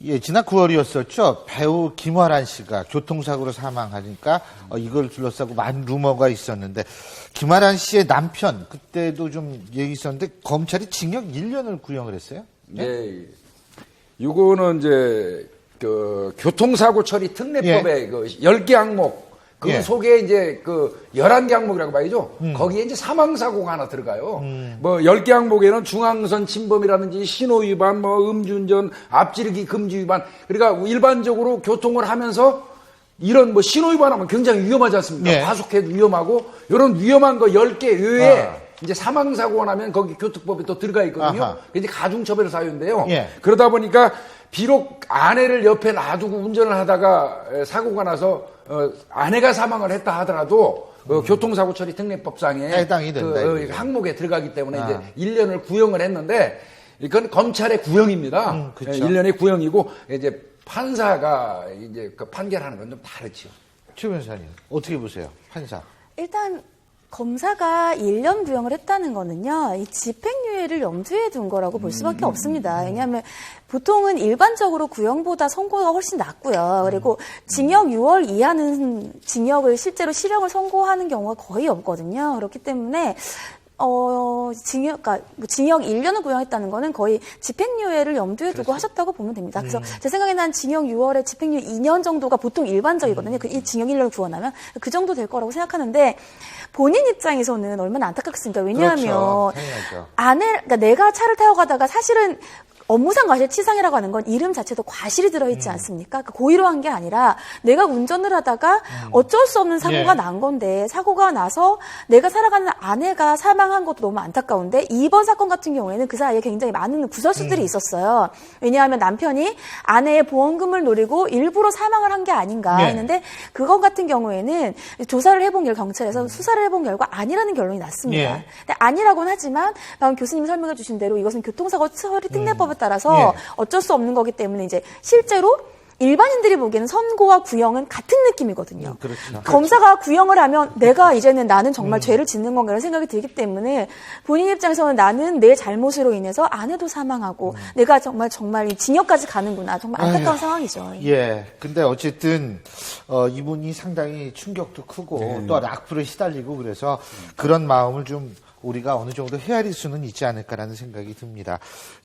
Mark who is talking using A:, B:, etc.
A: 예, 지난 9월이었었죠. 배우 김화란 씨가 교통사고로 사망하니까 이걸 둘러싸고 많은 루머가 있었는데 김화란 씨의 남편 그때도 좀 얘기 있었는데 검찰이 징역 1년을 구형을 했어요.
B: 네. 이거는 이제 그 교통사고 처리 특례법의 그 10개 항목 그 속에 이제 그 11개 항목이라고 봐야죠. 거기에 이제 사망사고가 하나 들어가요. 뭐 10개 항목에는 중앙선 침범이라든지 신호 위반, 뭐 음주운전, 앞지르기 금지 위반. 그러니까 일반적으로 교통을 하면서 이런 뭐 신호 위반하면 굉장히 위험하지 않습니까? 과속해도 위험하고 이런 위험한 거 10개 외에 이제 사망사고가 나면 거기 교통법에 또 들어가 있거든요. 이제 가중처벌 사유인데요. 그러다 보니까 비록 아내를 옆에 놔두고 운전을 하다가 사고가 나서 아내가 사망을 했다 하더라도 교통사고 처리 특례법상에
A: 해당이 된다.
B: 항목에 들어가기 때문에 이제 1년을 구형을 했는데 이건 검찰의 구형입니다.
A: 그렇죠.
B: 1년의 구형이고 이제 판사가 이제 그 판결하는 건 좀 다르죠.
A: 최 변호사님 어떻게 보세요? 판사.
C: 일단 검사가 1년 구형을 했다는 거는요, 이 집행유예를 염두에 둔 거라고 볼 수밖에 없습니다. 왜냐하면 보통은 일반적으로 구형보다 선고가 훨씬 낮고요. 그리고 징역 6월 이하는 징역을 실제로 실형을 선고하는 경우가 거의 없거든요. 그렇기 때문에 그러니까 징역 1년을 구형했다는 거는 거의 집행유예를 염두에 두고 하셨다고 보면 됩니다. 그래서 제 생각에는 한 징역 6월에 집행유예 2년 정도가 보통 일반적이거든요. 이 징역 1년을 구원하면 그 정도 될 거라고 생각하는데 본인 입장에서는 얼마나 안타깝습니까? 왜냐하면 그러니까 내가 차를 타고 가다가 사실은 업무상 과실치상이라고 하는 건 이름 자체도 과실이 들어있지 않습니까? 그러니까 고의로 한 게 아니라 내가 운전을 하다가 어쩔 수 없는 사고가 난 건데 사고가 나서 내가 살아가는 아내가 사망한 것도 너무 안타까운데 이번 사건 같은 경우에는 그 사이에 굉장히 많은 구설수들이 있었어요. 왜냐하면 남편이 아내의 보험금을 노리고 일부러 사망을 한 게 아닌가 했는데 그것 같은 경우에는 조사를 해본 결과 경찰에서 수사를 해본 결과 아니라는 결론이 났습니다. 근데 아니라고는 하지만 방금 교수님이 설명해 주신 대로 이것은 교통사고 처리 특례법에 따라서 어쩔 수 없는 거기 때문에 이제 실제로 일반인들이 보기에는 선고와 구형은 같은 느낌이거든요. 검사가 구형을 하면 내가 이제는 나는 정말 죄를 짓는 건가 이런 생각이 들기 때문에 본인 입장에서는 나는 내 잘못으로 인해서 아내도 사망하고 내가 정말 이 징역까지 가는구나. 정말 안타까운 상황이죠.
A: 예. 근데 어쨌든 이분이 상당히 충격도 크고 또 악플에 시달리고 그래서 그런 마음을 좀 우리가 어느 정도 헤아릴 수는 있지 않을까라는 생각이 듭니다.